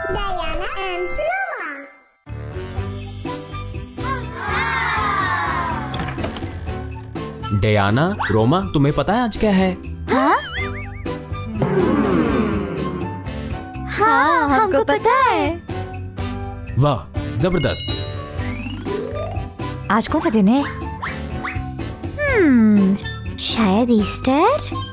Diana and Roma. Diana, Roma, तुम्हें पता है आज क्या है? हाँ, हमको पता है। वाह, जबरदस्त। आज कौन सा दिन है? शायद ईस्टर।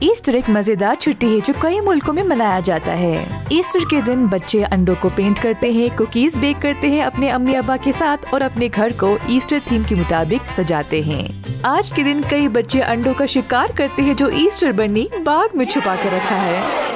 ईस्टर एक मजेदार छुट्टी है जो कई मुल्कों में मनाया जाता है। ईस्टर के दिन बच्चे अंडों को पेंट करते हैं, कुकीज बेक करते हैं अपने अम्मी अब्बा के साथ और अपने घर को ईस्टर थीम के मुताबिक सजाते हैं। आज के दिन कई बच्चे अंडों का शिकार करते हैं जो ईस्टर बन्नी बाग में छुपा कर रखा है।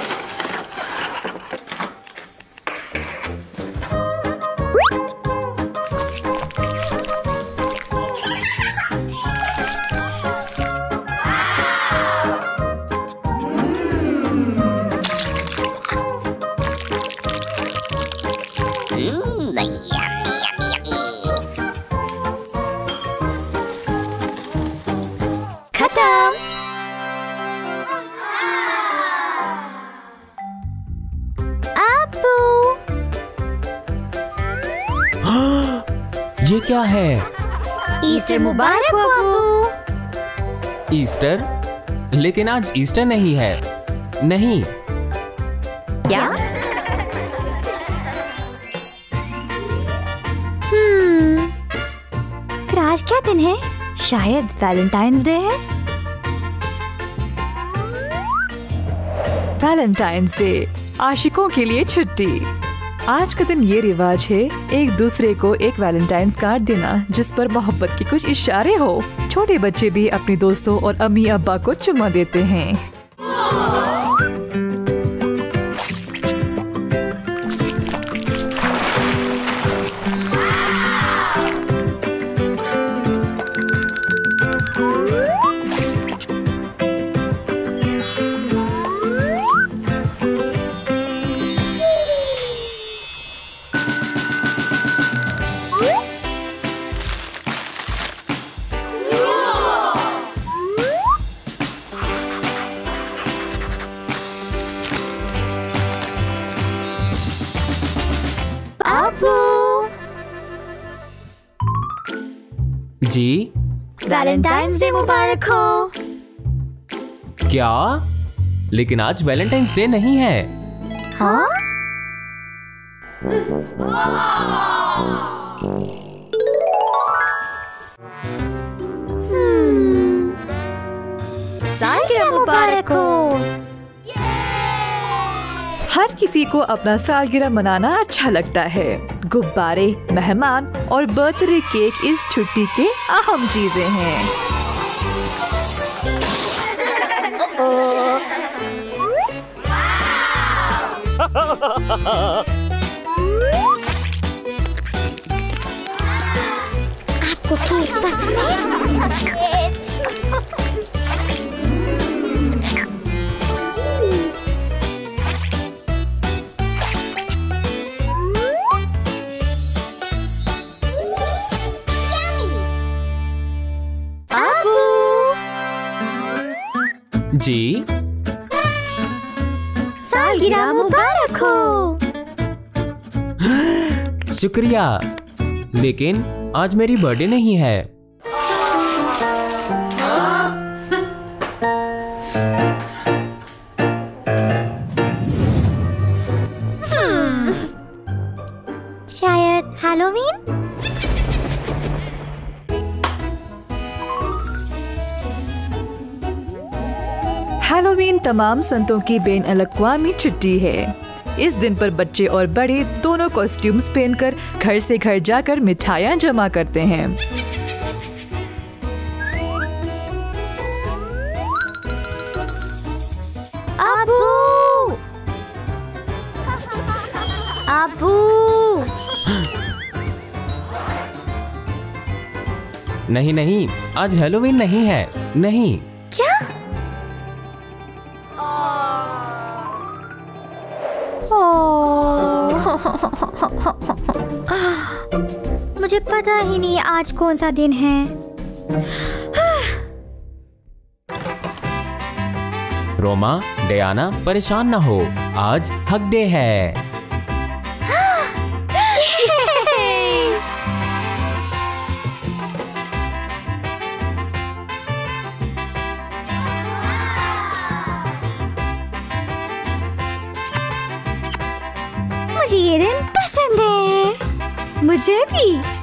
ये क्या है? ईस्टर मुबारक हो अब्बू। ईस्टर? लेकिन आज ईस्टर नहीं है। नहीं। क्या? फिर आज क्या दिन है? शायद वैलेंटाइंस डे है। वैलेंटाइंस डे, आशिकों के लिए छुट्टी। आज का दिन ये रिवाज है एक दूसरे को एक वैलेंटाइंस कार्ड देना जिस पर मोहब्बत के कुछ इशारे हो। छोटे बच्चे भी अपने दोस्तों और अम्मी अब्बा को चुम्मा देते हैं। जी, वैलेंटाइंस डे मुबारक हो। क्या? लेकिन आज वैलेंटाइंस डे नहीं है। हाँ? सालगिरह मुबारक हो। हर किसी को अपना सालगिरह मनाना अच्छा लगता है। गुब्बारे, मेहमान और बर्थडे केक इस छुट्टी के अहम चीजें हैं। आपको केक पसंद है? जी, सालगिरह मुबारक हो। शुक्रिया, लेकिन आज मेरी बर्थडे नहीं है। शायद हैलोवीन? हैलोवीन तमाम संतों की बेन अल-अक़वामी छुट्टी है। इस दिन पर बच्चे और बड़े दोनों कॉस्ट्यूम्स पहनकर घर से घर जाकर मिठाइयाँ जमा करते हैं। अबू! अबू! नहीं नहीं, आज हैलोवीन नहीं है। नहीं। क्या? मुझे पता ही नहीं आज कौन सा दिन है। रोमा, डयाना परेशान ना हो, आज हग डे है। मुझे ये दिन पसंद है। मुझे भी।